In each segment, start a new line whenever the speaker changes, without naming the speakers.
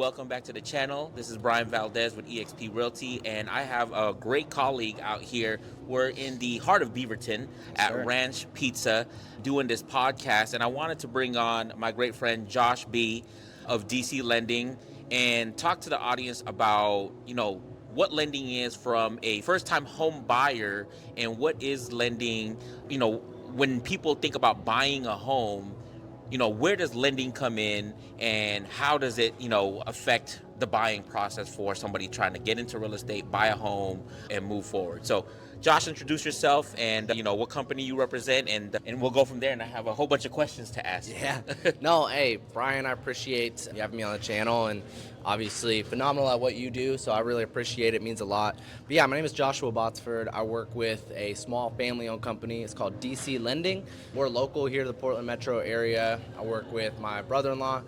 welcome back to the channel. This is Brian Valdez with eXp Realty, and I have a great colleague out here. We're in the heart of Beaverton at Ranch Pizza doing this podcast, and I wanted to bring on my great friend Josh B. of DC Lending and talk to the audience about, what lending is from a first-time home buyer and what is lending, when people think about buying a home, where does lending come in and how does it, affect the buying process for somebody trying to get into real estate, buy a home, and move forward. So, Josh, introduce yourself and, what company you represent, and we'll go from there. And I have a whole bunch of questions to ask.
Yeah. No, hey, Brian, I appreciate you having me on the channel, and obviously phenomenal at what you do, so I really appreciate it. It means a lot. But yeah, my name is Joshua Botsford. I work with a small family-owned company. It's called DC Lending. We're local here to the Portland metro area. I work with my brother-in-law,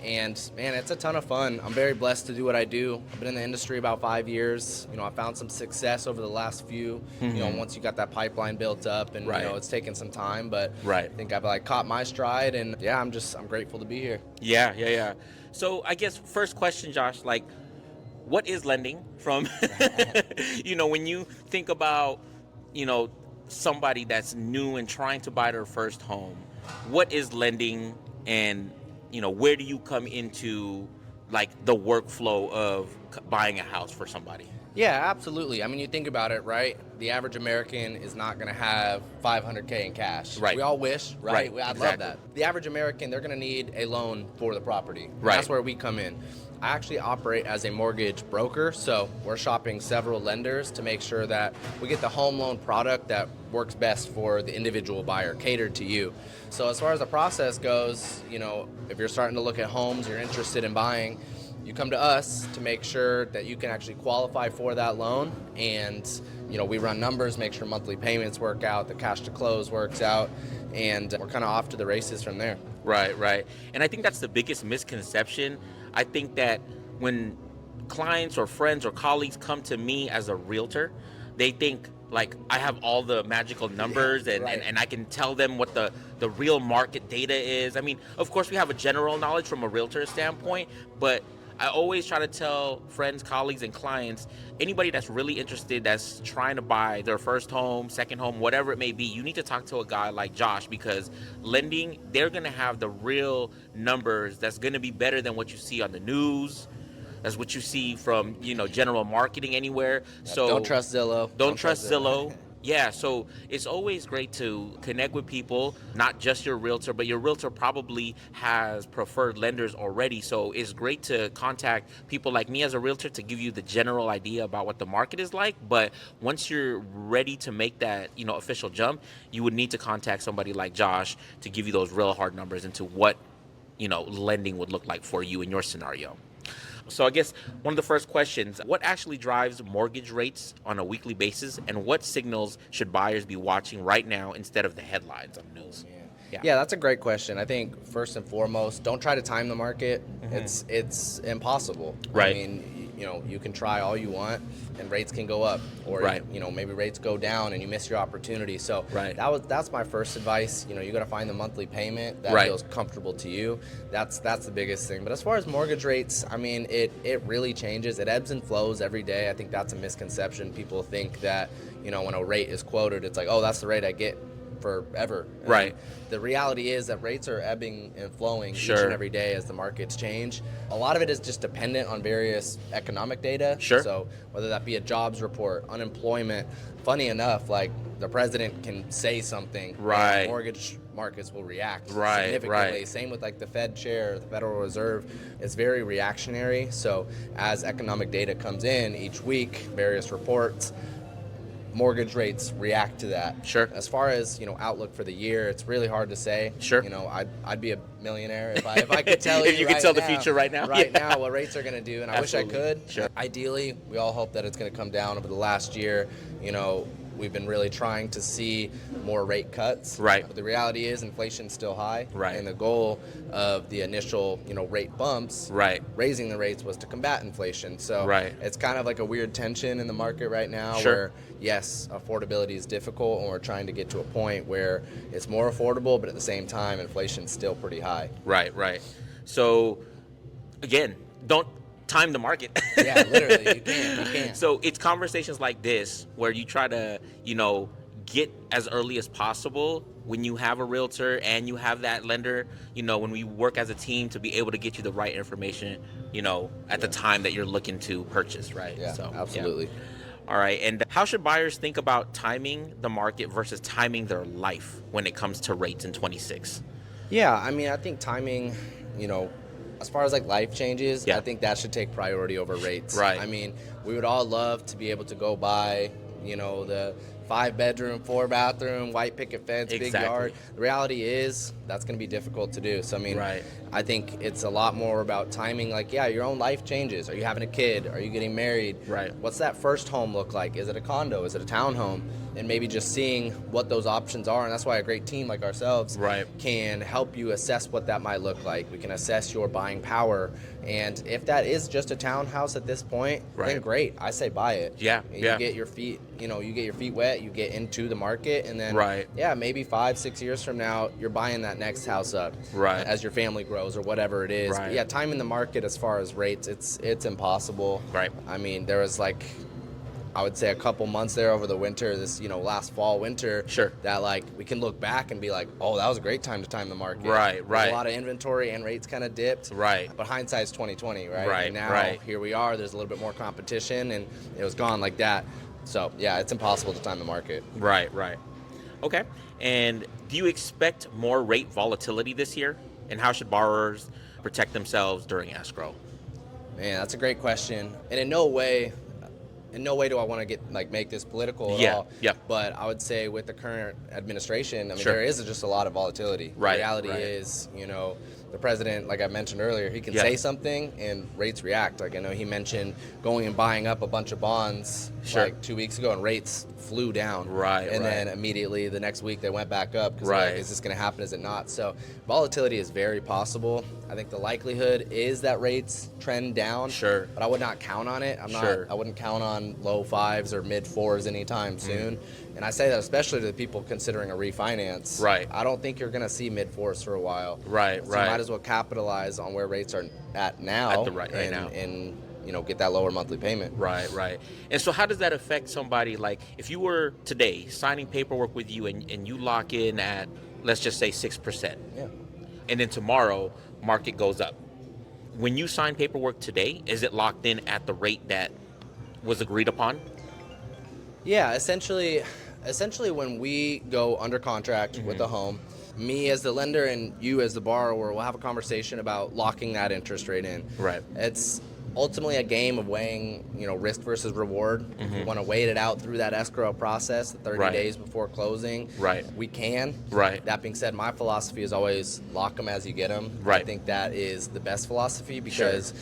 and man, it's a ton of fun. I'm very blessed to do what I do. I've been in the industry about 5 years. I found some success over the last few. Once you got that pipeline built up, and it's taken some time, but I think I've caught my stride, and yeah, I'm grateful to be here.
Yeah. So I guess first question, Josh, what is lending from, when you think about, somebody that's new and trying to buy their first home, what is lending, and, where do you come into the workflow of buying a house for somebody?
Yeah, absolutely. I mean, you think about it, right? The average American is not going to have $500K in cash.
Right.
We all wish, right? I'd
Exactly.
love that. The average American, they're going to need a loan for the property.
Right.
That's where we come in. I actually operate as a mortgage broker, so we're shopping several lenders to make sure that we get the home loan product that works best for the individual buyer, catered to you. So as far as the process goes, if you're starting to look at homes, you're interested in buying, you come to us to make sure that you can actually qualify for that loan, and we run numbers, make sure monthly payments work out, the cash to close works out, and we're kind of off to the races from there.
Right. And I think that's the biggest misconception. I think that when clients or friends or colleagues come to me as a realtor, they think I have all the magical numbers and I can tell them what the real market data is. I mean, of course, we have a general knowledge from a realtor standpoint, but I always try to tell friends, colleagues, and clients, anybody that's really interested, that's trying to buy their first home, second home, whatever it may be, you need to talk to a guy like Josh, because lending, they're going to have the real numbers that's going to be better than what you see on the news. That's what you see from, general marketing anywhere. So
don't trust Zillow.
Don't trust Zillow. Yeah, so it's always great to connect with people, not just your realtor, but your realtor probably has preferred lenders already. So it's great to contact people like me as a realtor to give you the general idea about what the market is like. But once you're ready to make that, official jump, you would need to contact somebody like Josh to give you those real hard numbers into what, lending would look like for you in your scenario. So I guess one of the first questions, what actually drives mortgage rates on a weekly basis, and what signals should buyers be watching right now instead of the headlines on the news?
Yeah, that's a great question. I think first and foremost, don't try to time the market. It's impossible.
Right.
I mean, you can try all you want, and rates can go up, or maybe rates go down and you miss your opportunity. So that's my first advice. You got to find the monthly payment that feels comfortable to you. That's the biggest thing. But as far as mortgage rates, I mean, it really changes. It ebbs and flows every day. I think that's a misconception. People think that when a rate is quoted, it's like, oh, that's the rate I get forever. And the reality is that rates are ebbing and flowing each and every day as the markets change. A lot of it is just dependent on various economic data. So whether that be a jobs report, unemployment, funny enough, the president can say something, and mortgage markets will react significantly. Same with the Fed chair, the Federal Reserve. It's very reactionary. So as economic data comes in each week, various reports, mortgage rates react to that. As far as outlook for the year, it's really hard to say. I'd be a millionaire if I could tell you.
If you could tell the future right now.
Now what rates are going to do, and I wish I could. Ideally, we all hope that it's going to come down over the last year. We've been really trying to see more rate cuts. But the reality is inflation's still high. And the goal of the initial, rate bumps, raising the rates, was to combat inflation. So it's kind of like a weird tension in the market right now where, yes, affordability is difficult, and we're trying to get to a point where it's more affordable, but at the same time, inflation's still pretty high.
So, again, don't time the market.
Yeah, literally, you can't.
So it's conversations like this where you try to, get as early as possible when you have a realtor and you have that lender, when we work as a team to be able to get you the right information, at the time that you're looking to purchase, right?
Yeah,
So,
absolutely.
Yeah. All right. And how should buyers think about timing the market versus timing their life when it comes to rates in 26?
Yeah, I mean, I think timing, as far as like life changes,
Yeah.
I think that should take priority over rates.
Right.
I mean, we would all love to be able to go buy, the 5-bedroom, 4-bathroom, white picket fence, big yard. The reality is that's going to be difficult to do. So, I mean,
Right.
I think it's a lot more about timing. Like, yeah, your own life changes. Are you having a kid? Are you getting married?
Right.
What's that first home look like? Is it a condo? Is it a townhome? And maybe just seeing what those options are. And that's why a great team like ourselves
Right.
can help you assess what that might look like. We can assess your buying power. And if that is just a townhouse at this point, then great. I say buy it.
Yeah.
You
Yeah.
get your feet, you get your feet wet, you get into the market, and then
Right.
yeah, maybe 5-6 years from now, you're buying that next house up.
Right.
As your family grows or whatever it is.
Right.
But yeah, timing the market as far as rates, it's impossible.
Right.
I mean, there was I would say a couple months there over the winter, this, last fall, winter,
Sure.
that we can look back and be like, oh, that was a great time to time the market.
Right.
There's a lot of inventory and rates kind of dipped.
Right.
But hindsight's 2020, right?
Right.
And now here we are, there's a little bit more competition and it was gone like that. So yeah, it's impossible to time the market.
Right. Okay. And do you expect more rate volatility this year? And how should borrowers protect themselves during escrow?
Man, that's a great question. And in no way do I want to make this political at all.
Yeah.
But I would say with the current administration, I mean,
Sure.
there is just a lot of volatility.
Right.
The reality
Right.
is, the president, like I mentioned earlier, he can
Yeah.
say something and rates react. Like I know he mentioned going and buying up a bunch of bonds
Sure.
2 weeks ago, and rates flew down.
Right.
And
right.
then immediately the next week they went back up because
Right.
is this going to happen? Is it not? So volatility is very possible. I think the likelihood is that rates trend down.
Sure.
But I would not count on it. I wouldn't count on low 5s or mid 4s anytime soon. And I say that especially to the people considering a refinance.
Right.
I don't think you're going to see mid 4s for a while.
Right.
So you might as well capitalize on where rates are at now.
Right now.
And get that lower monthly payment.
Right. And so how does that affect somebody, like if you were today signing paperwork with you and you lock in at, let's just say 6%.
Yeah.
And then tomorrow market goes up. When you sign paperwork today, is it locked in at the rate that was agreed upon?
Yeah, essentially when we go under contract with a home, me as the lender and you as the borrower will have a conversation about locking that interest rate in.
Right.
It's ultimately a game of weighing, risk versus reward. If we want to wait it out through that escrow process, the 30 days before closing, we can.
Right.
That being said, my philosophy is always lock them as you get them.
Right.
I think that is the best philosophy because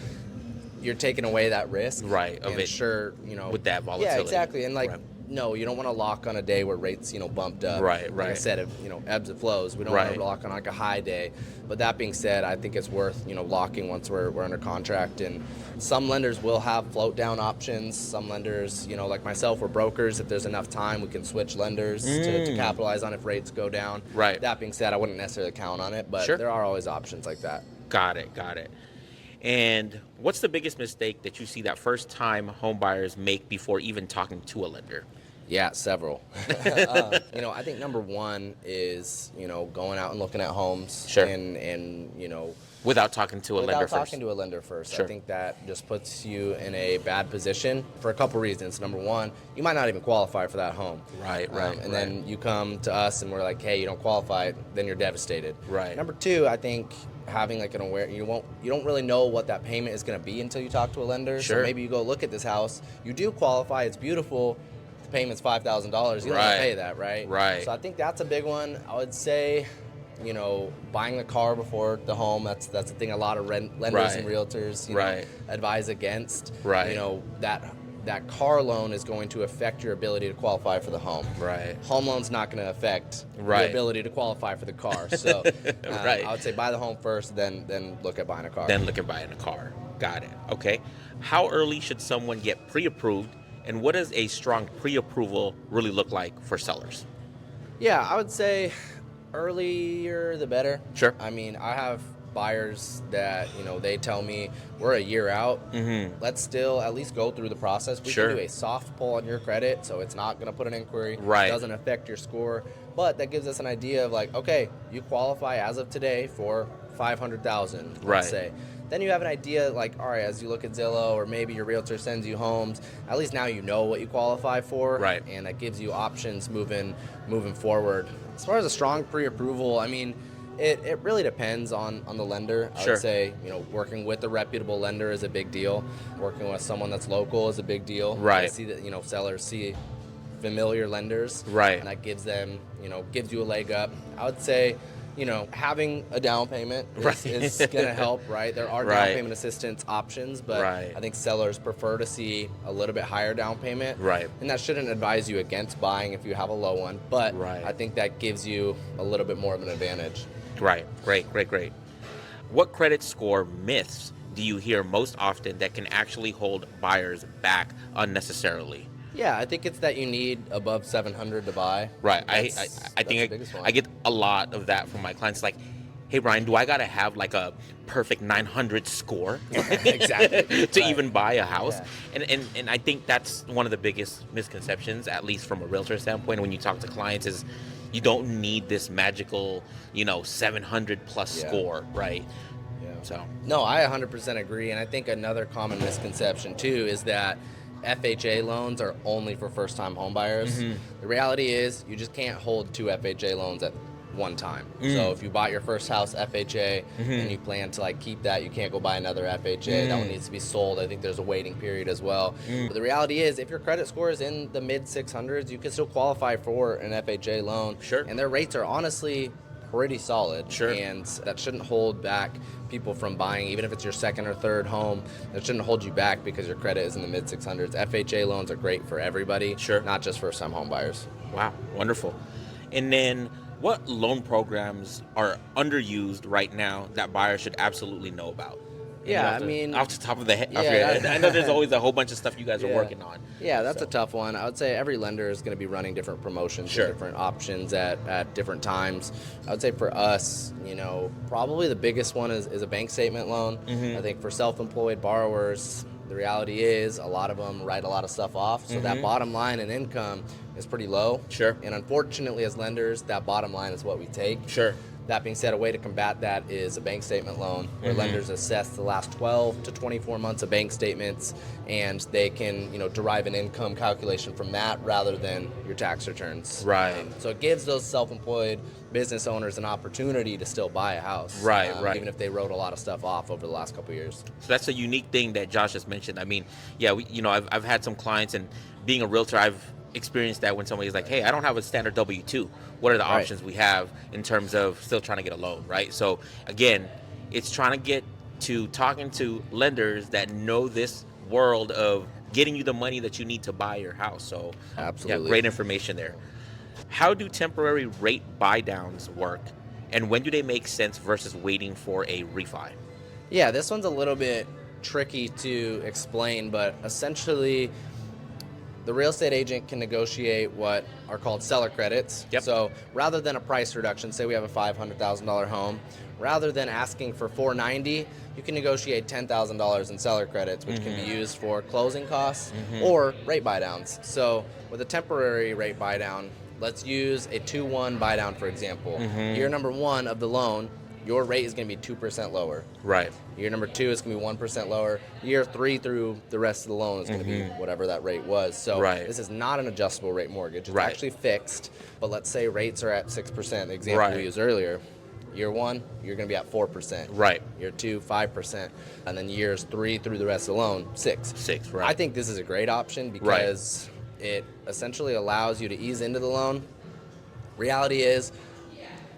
you're taking away that risk.
Right. Of
and
it.
Sure,
with that volatility.
Yeah, exactly. And no, you don't want to lock on a day where rates, bumped up.
Right.
Like I said, if, ebbs and flows. We don't want to lock on like a high day. But that being said, I think it's worth, locking once we're under contract. And some lenders will have float down options. Some lenders, like myself, we're brokers. If there's enough time, we can switch lenders to capitalize on if rates go down.
Right.
That being said, I wouldn't necessarily count on it, but there are always options like that.
Got it. And what's the biggest mistake that you see that first-time home buyers make before even talking to a lender?
Yeah, several. I think number one is, going out and looking at homes.
Sure.
And
without talking to a lender first.
Without talking to a lender first.
Sure.
I think that just puts you in a bad position for a couple reasons. Number one, you might not even qualify for that home.
Right.
And then you come to us and we're like, hey, you don't qualify, then you're devastated.
Right.
Number two, I think having like an you don't really know what that payment is going to be until you talk to a lender.
Sure.
So maybe you go look at this house, you do qualify, it's beautiful. Payment's $5,000. You don't want to pay that, right?
Right.
So I think that's a big one. I would say, buying the car before the home. That's the thing. A lot of lenders and realtors, advise against.
Right.
That car loan is going to affect your ability to qualify for the home.
Right.
Home loan's not going to affect your ability to qualify for the car. So I would say buy the home first, then look at buying a car.
Then look at buying a car. Got it. Okay. How early should someone get pre-approved? And what does a strong pre-approval really look like for sellers?
Yeah, I would say earlier the better.
Sure.
I mean, I have buyers that, they tell me we're a year out. Let's still at least go through the process. We can do a soft pull on your credit, so it's not going to put an inquiry. It doesn't affect your score. But that gives us an idea of like, okay, you qualify as of today for $500,000, let's say. Then you have an idea like, all right, as you look at Zillow or maybe your realtor sends you homes, at least now you know what you qualify for. And that gives you options moving forward. As far as a strong pre-approval, I mean, it really depends on the lender. I would say, working with a reputable lender is a big deal. Working with someone that's local is a big deal. I see that, sellers see familiar lenders. And that gives them, gives you a leg up. I would say, having a down payment is going to help, right? There are down payment assistance options, but I think sellers prefer to see a little bit higher down payment. And that shouldn't advise you against buying if you have a low one, but I think that gives you a little bit more of an advantage.
Great. What credit score myths do you hear most often that can actually hold buyers back unnecessarily?
Yeah, I think it's that you need above 700 to buy.
I think I get a lot of that from my clients. Like, hey, Brian, do I got to have like a perfect 900 score to even buy a house? And I think that's one of the biggest misconceptions, at least from a realtor standpoint, when you talk to clients, is you don't need this magical, 700 plus score, right? So
no, I 100% agree. And I think another common misconception too is that FHA loans are only for first-time homebuyers. The reality is you just can't hold 2 FHA loans at one time. So if you bought your first house FHA and you plan to like keep that, you can't go buy another FHA. That one needs to be sold. I think there's a waiting period as well. But the reality is if your credit score is in the mid 600s, you can still qualify for an FHA loan. And their rates are honestly pretty solid. And that shouldn't hold back people from buying, even if it's your second or third home. That shouldn't hold you back because your credit is in the mid 600s. FHA loans are great for everybody, not just first time home buyers.
Wow, wonderful. And then what loan programs are underused right now that buyers should absolutely know about?
I mean,
off the top of the head, off your head. I know there's always a whole bunch of stuff you guys are working on.
That's a tough one. I would say every lender is going to be running different promotions, different options at different times. I would say for us, probably the biggest one is a bank statement loan. I think for self-employed borrowers, the reality is a lot of them write a lot of stuff off, so that bottom line in income is pretty low. And unfortunately, as lenders, that bottom line is what we take. That being said, a way to combat that is a bank statement loan where lenders assess the last 12 to 24 months of bank statements, and they can, derive an income calculation from that rather than your tax returns. So it gives those self-employed business owners an opportunity to still buy a house. Even if they wrote a lot of stuff off over the last couple of years.
So that's a unique thing that Josh just mentioned. I mean, I've had some clients, and being a realtor, I've experienced that when somebody's like, hey, I don't have a standard W-2. What are the options we have in terms of still trying to get a loan, right? So again, it's trying to get to talking to lenders that know this world of getting you the money that you need to buy your house. So
absolutely,
great information there. How do temporary rate buydowns work, and when do they make sense versus waiting for a refi?
Yeah, this one's a little bit tricky to explain, but essentially the real estate agent can negotiate what are called seller credits. So rather than a price reduction, say we have a $500,000 home, rather than asking for $490,000, you can negotiate $10,000 in seller credits, which can be used for closing costs or rate buydowns. So with a temporary rate buydown, let's use a 2-1 buydown, for example. Year number 1 of the loan, your rate is going to be 2% lower. Year number 2 is going to be 1% lower. Year 3 through the rest of the loan is going to be whatever that rate was. So this is not an adjustable rate mortgage. It's actually fixed. But let's say rates are at 6%, the example we used earlier. Year 1, you're going to be at 4%. Year 2, 5%. And then years 3 through the rest of the loan, 6%. I think this is a great option because it essentially allows you to ease into the loan. Reality is,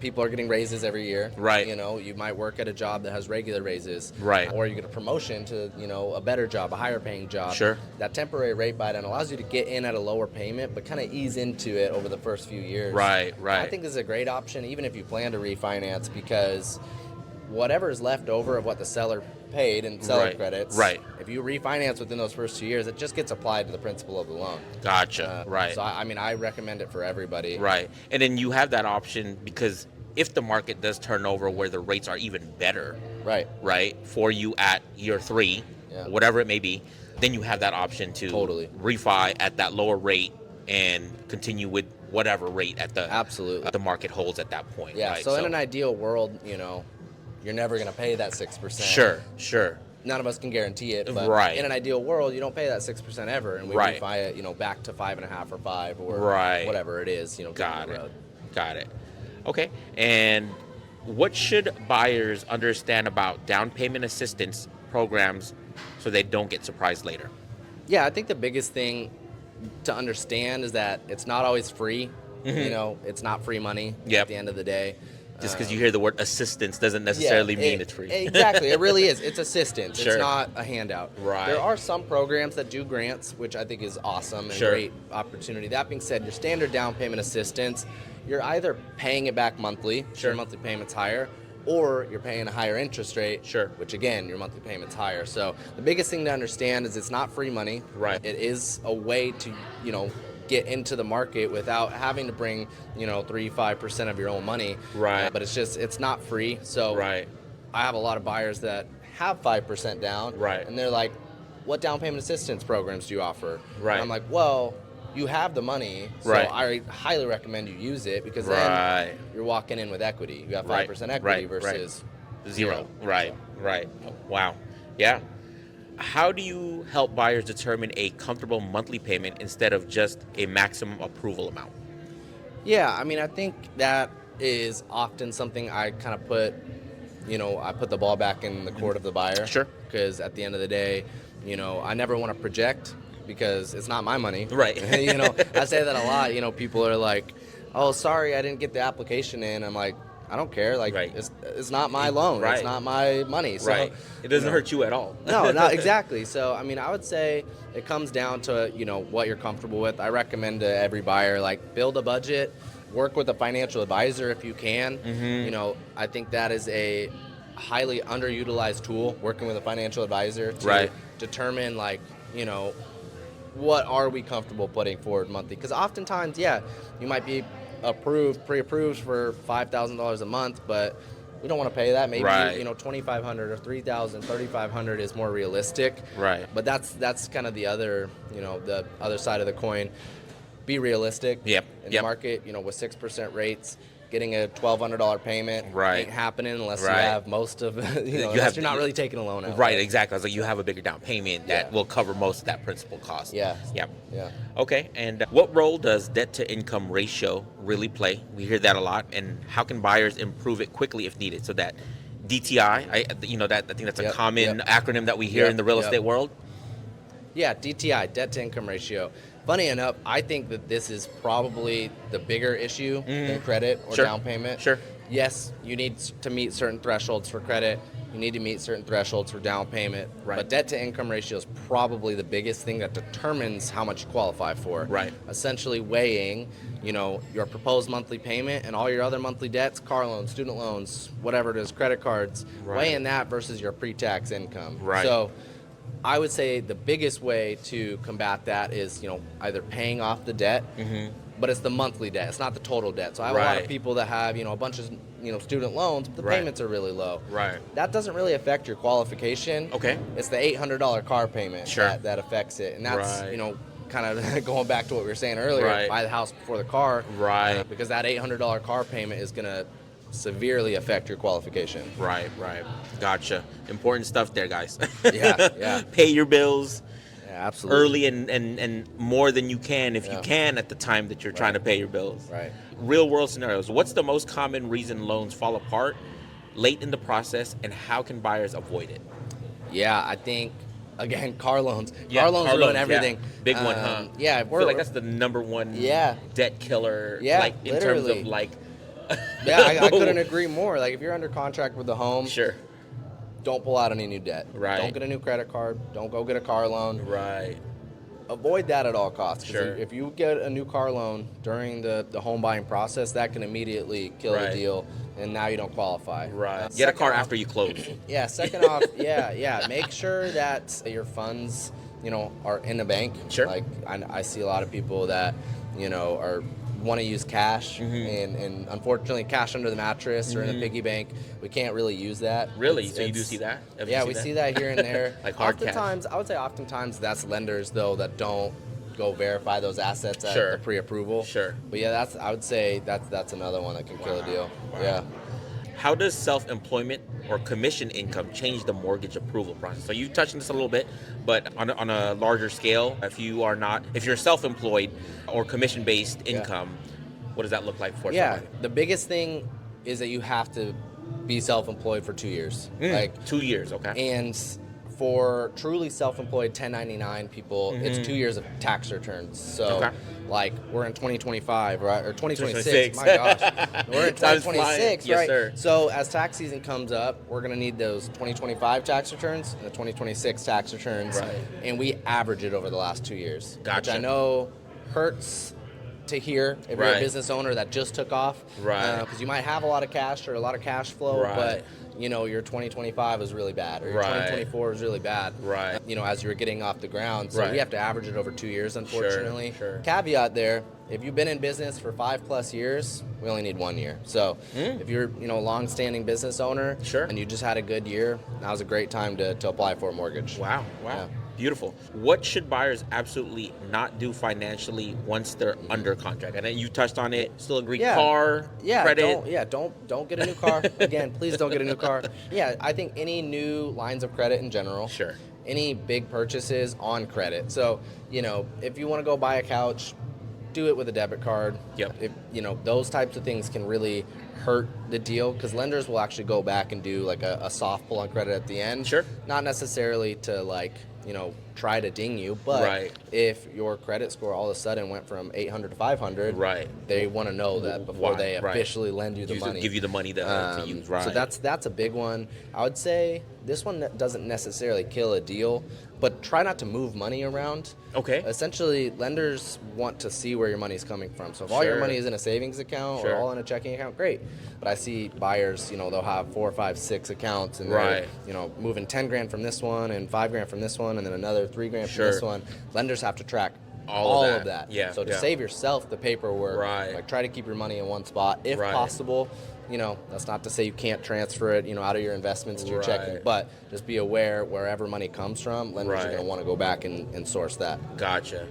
people are getting raises every year. You might work at a job that has regular raises. Or you get a promotion to, a better job, a higher paying job. That temporary rate buydown allows you to get in at a lower payment, but kind of ease into it over the first few years. I think this is a great option, even if you plan to refinance, because whatever is left over of what the seller paid in seller credits, if you refinance within those first 2 years, it just gets applied to the principal of the loan.
Gotcha.
So I recommend it for everybody.
And then you have that option because if the market does turn over where the rates are even better,
right,
for you at year 3, whatever it may be, then you have that option to refi at that lower rate and continue with whatever rate at the market holds at that point.
Yeah.
Right?
So in an ideal world, you're never going to pay that 6%.
Sure.
None of us can guarantee it, but
Right.
in an ideal world, you don't pay that 6% ever, and we
Right.
refi it, back to 5.5 or 5 or
Right.
whatever it is,
Got
down the
it.
road.
Got it. Okay. And what should buyers understand about down payment assistance programs so they don't get surprised later?
Yeah, I think the biggest thing to understand is that it's not always free. It's not free money at the end of the day.
Just because you hear the word assistance doesn't necessarily mean it's free.
Exactly. It really is. It's assistance.
Sure.
It's not a handout.
Right.
There are some programs that do grants, which I think is awesome and great opportunity. That being said, your standard down payment assistance, you're either paying it back monthly, so your monthly payment's higher, or you're paying a higher interest rate, which again, your monthly payment's higher. So the biggest thing to understand is it's not free money.
Right.
It is a way to, get into the market without having to bring 3-5% of your own money, but it's not free. So I have a lot of buyers that have 5% down, and they're like, what down payment assistance programs do you offer? And I'm like, well, you have the money, so I highly recommend you use it, because then you're walking in with equity. You have 5% equity versus
zero. Right. Wow. Yeah. How do you help buyers determine a comfortable monthly payment instead of just a maximum approval amount?
Yeah, I mean, I think that is often something I kind of put, I put the ball back in the court of the buyer.
Sure.
Because at the end of the day, I never want to project, because it's not my money.
Right.
I say that a lot. People are like, oh, sorry, I didn't get the application in. I'm like, I don't care. Like, it's not my loan. It's not my money. So,
it doesn't hurt you at all.
No, not exactly. So, I mean, I would say it comes down to, what you're comfortable with. I recommend to every buyer, build a budget, work with a financial advisor if you can. I think that is a highly underutilized tool, working with a financial advisor to determine, what are we comfortable putting forward monthly. Because oftentimes, you might be pre-approved for $5,000 a month, but we don't want to pay that. Maybe $2,500 or $3,000, $3,500 is more realistic. But that's kind of the other the other side of the coin. Be realistic. In the market, with 6% rates, getting a $1,200 payment ain't happening unless you have most of unless you're not really taking a loan out.
Exactly. I was like, you have a bigger down payment that will cover most of that principal cost.
Yeah.
Okay, and what role does debt to income ratio really play? We hear that a lot, and how can buyers improve it quickly if needed? So that DTI, I think that's a common acronym that we hear in the real estate world.
Yeah, DTI, debt to income ratio. Funny enough, I think that this is probably the bigger issue than credit or down payment. Yes, you need to meet certain thresholds for credit. You need to meet certain thresholds for down payment. But debt to income ratio is probably the biggest thing that determines how much you qualify for. Essentially weighing, your proposed monthly payment and all your other monthly debts, car loans, student loans, whatever it is, credit cards, weighing that versus your pre-tax income. So I would say the biggest way to combat that is, either paying off the debt, but it's the monthly debt. It's not the total debt. So I have a lot of people that have, a bunch of, student loans, but the payments are really low. That doesn't really affect your qualification. It's the $800 car payment that affects it. And that's, kind of going back to what we were saying earlier, buy the house before the car. Because that $800 car payment is going to severely affect your qualification.
Gotcha. Important stuff there, guys.
Yeah.
Pay your bills
absolutely
early and more than you can if you can at the time that you're trying to pay your bills. Real world scenarios. What's the most common reason loans fall apart late in the process, and how can buyers avoid it?
I think, again, car loans. Car loans ruin everything.
Big one, huh?
I
feel like that's the number one debt killer. In terms of
I couldn't agree more. If you're under contract with the home, don't pull out any new debt. Don't get a new credit card. Don't go get a car loan. Avoid that at all costs. If you get a new car loan during the home buying process, that can immediately kill the deal, and now you don't qualify.
Get a car after you close.
Second off, make sure that your funds, are in a bank. I see a lot of people that, are want to use cash, and unfortunately cash under the mattress or in a piggy bank, we can't really use that.
Really? So you do see that?
We see that here and there.
Like hard
oftentimes,
cash?
I would say oftentimes that's lenders, though, that don't go verify those assets at
Sure.
the pre-approval.
Sure.
But yeah, I would say that's another one that can kill a deal.
Wow.
Yeah.
How does self-employment or commission income change the mortgage approval process? So you touched on this a little bit, but on a larger scale, if you're self-employed or commission-based income, what does that look like for somebody?
The biggest thing is that you have to be self-employed for 2 years.
2 years, okay.
And for truly self-employed 1099 people, it's 2 years of tax returns. So, like, we're in 2025, right? Or 2026. My gosh. We're in 2026,
yes,
right?
Sir.
So, as tax season comes up, we're going to need those 2025 tax returns and the 2026 tax returns.
Right.
And we average it over the last 2 years.
Gotcha.
Which I know hurts to hear if you're a business owner that just took off.
Right.
Because you might have a lot of cash or a lot of cash flow, but your 2025 was really bad, or your 2024 was really bad, as you were getting off the ground. So we have to average it over 2 years, unfortunately.
Sure.
Caveat there, if you've been in business for 5+ years, we only need 1 year. So if you're a long-standing business owner and you just had a good year, now's a great time to apply for a mortgage.
Wow. Yeah. Beautiful. What should buyers absolutely not do financially once they're under contract? And then you touched on it. Still agree. Car, credit.
Don't get a new car. Again, please don't get a new car. Yeah, I think any new lines of credit in general.
Sure.
Any big purchases on credit. So, if you want to go buy a couch, do it with a debit card.
Yep.
If, those types of things can really hurt the deal, because lenders will actually go back and do like a soft pull on credit at the end.
Sure.
Not necessarily to try to ding you, but if your credit score all of a sudden went from 800 to 500, they want to know that before they officially lend you the money.
Give you the money to use. Right.
So that's a big one. I would say this one doesn't necessarily kill a deal, but try not to move money around.
Okay.
Essentially, lenders want to see where your money's coming from. So if all your money is in a savings account or all in a checking account, great. But I see buyers, they'll have 4, 5, 6 accounts, and they're, moving 10 grand from this one and 5 grand from this one, and then another 3 grand from this one. Lenders have to track all of that.
Yeah.
So to save yourself the paperwork, try to keep your money in one spot if possible. That's not to say you can't transfer it, out of your investments to your checking, but just be aware wherever money comes from, lenders are going to want to go back and source that.
Gotcha.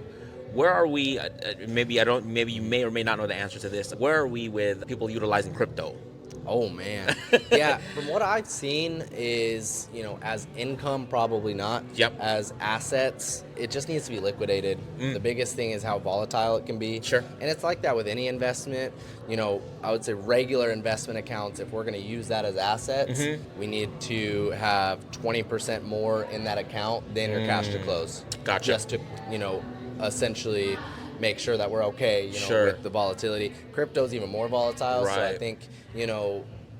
Where are we? Maybe you may or may not know the answer to this. Where are we with people utilizing crypto?
Oh, man. Yeah, from what I've seen is, as income, probably not.
Yep.
As assets, it just needs to be liquidated. The biggest thing is how volatile it can be.
Sure.
And it's like that with any investment. I would say regular investment accounts, if we're going to use that as assets, we need to have 20% more in that account than your cash to close.
Gotcha.
Just to, essentially make sure that we're okay, with the volatility. Crypto's even more volatile, so I think,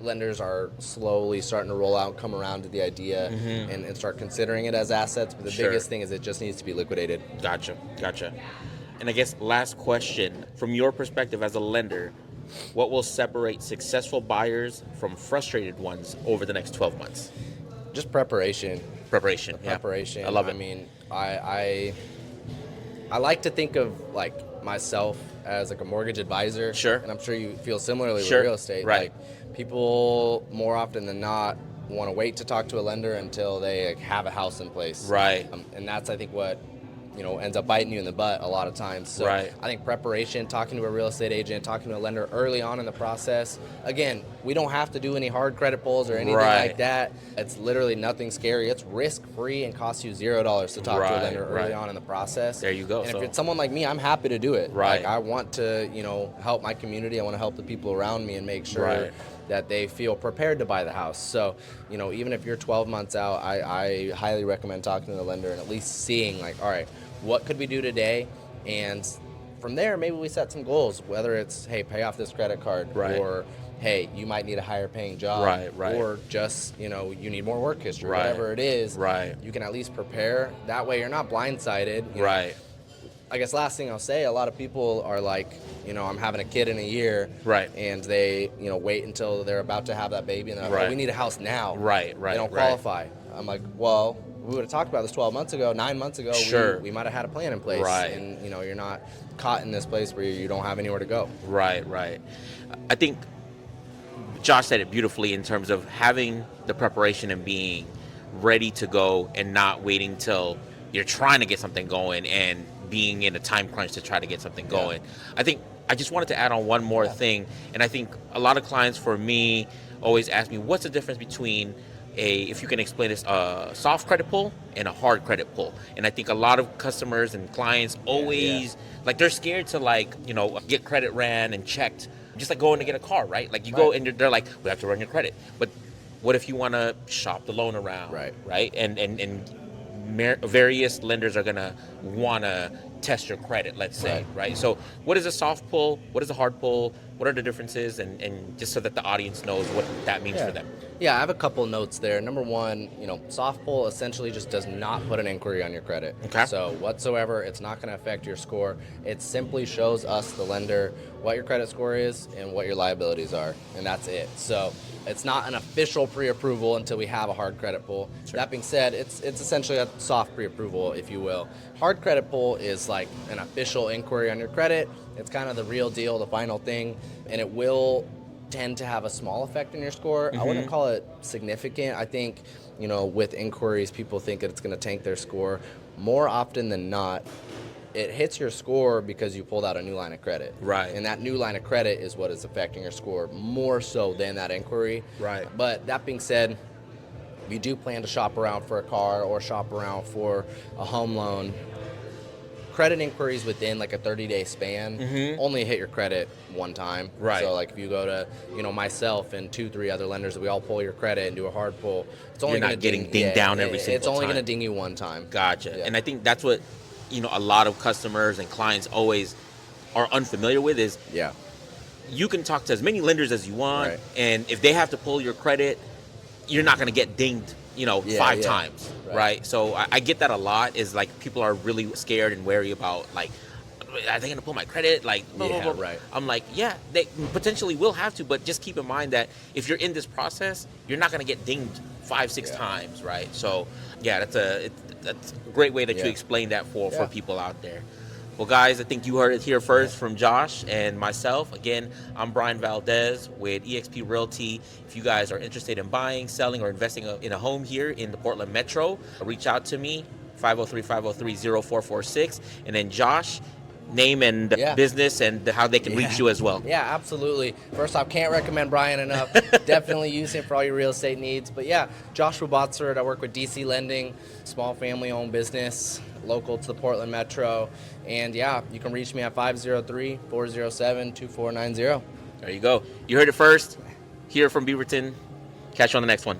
lenders are slowly starting to roll out and come around to the idea and start considering it as assets. But the biggest thing is it just needs to be liquidated.
Gotcha. And I guess last question, from your perspective as a lender, what will separate successful buyers from frustrated ones over the next 12 months?
Just preparation.
Preparation.
I
love it.
I mean, I like to think of like myself as like a mortgage advisor.
Sure.
And I'm sure you feel similarly with real estate.
Right.
Like, people more often than not want to wait to talk to a lender until they have a house in place.
Right.
And that's, I think, what ends up biting you in the butt a lot of times. So I think preparation, talking to a real estate agent, talking to a lender early on in the process. Again, we don't have to do any hard credit pulls or anything like that. It's literally nothing scary. It's risk-free and costs you $0 to talk to a lender early on in the process.
There you go.
And if it's someone like me, I'm happy to do it. Like, I want to, help my community. I want to help the people around me and make sure that they feel prepared to buy the house. So, even if you're 12 months out, I highly recommend talking to the lender and at least seeing, like, all right, what could we do today? And from there, maybe we set some goals, whether it's, hey, pay off this credit card, or, hey, you might need a higher paying job, or just, you need more work history, whatever it is, you can at least prepare. That way you're not blindsided. I guess last thing I'll say, a lot of people are like, I'm having a kid in a year, and they, wait until they're about to have that baby, and they're like, oh, we need a house now. They don't qualify. I'm like, well, we would have talked about this 12 months ago, 9 months ago,
Sure.
we might have had a plan in place.
Right.
And, you know, you're not caught in this place where you don't have anywhere to go.
Right, right. I think Josh said it beautifully in terms of having the preparation and being ready to go and not waiting till you're trying to get something going and being in a time crunch to try to get something going. I think I just wanted to add on one more thing, and I think a lot of clients for me always ask me, what's the difference between if you can explain this, a soft credit pull and a hard credit pull. And I think a lot of customers and clients always, like, they're scared to, like, you know, get credit ran and checked, just like going to get a car, right? Like, you go and they're like, we have to run your credit. But what if you want to shop the loan around, right? And various lenders are going to want to test your credit, let's say, right? So what is a soft pull? What is a hard pull? What are the differences? And just so that the audience knows what that means for them.
Yeah, I have a couple notes there. Number one, you know, soft pull essentially just does not put an inquiry on your credit.
Okay.
So whatsoever, it's not going to affect your score. It simply shows us, the lender, what your credit score is and what your liabilities are, and that's it. So it's not an official pre-approval until we have a hard credit pull. Sure. That being said, it's essentially a soft pre-approval, if you will. Hard credit pull is like an official inquiry on your credit. It's kind of the real deal, the final thing, and it will tend to have a small effect in your score. I wouldn't call it significant. I think, you know, with inquiries, people think that it's going to tank their score. More often than not, it hits your score because you pulled out a new line of credit.
Right.
And that new line of credit is what is affecting your score more so than that inquiry.
Right.
But that being said, if you do plan to shop around for a car or shop around for a home loan, credit inquiries within like a 30-day span only hit your credit one time.
Right.
So like if you go to, you know, myself and 2-3 other lenders, we all pull your credit and do a hard pull. It's only
You're not getting dinged down every single time.
It's only going to ding you one time.
Gotcha.
Yeah.
And I think that's what, you know, a lot of customers and clients always are unfamiliar with is you can talk to as many lenders as you want, and if they have to pull your credit, you're not going to get dinged, you know, 5 times, right? So I get that a lot, is like people are really scared and wary about, like, are they going to pull my credit? Like, blah, blah, blah. I'm like, yeah, they potentially will have to, but just keep in mind that if you're in this process, you're not going to get dinged 5-6 times, right? So, yeah, that's a great way that you explain that for people out there. Well, guys, I think you heard it here first from Josh and myself. Again, I'm Brian Valdez with eXp Realty. If you guys are interested in buying, selling, or investing in a home here in the Portland Metro, reach out to me, 503-503-0446. And then Josh, name and business and how they can reach you as well.
Yeah, absolutely. First off, can't recommend Brian enough. Definitely use him for all your real estate needs. But yeah, Joshua Botsford, I work with DC Lending, small family-owned business, local to the Portland Metro. And yeah, you can reach me at 503-407-2490.
There you go. You heard it first here from Beaverton. Catch you on the next one.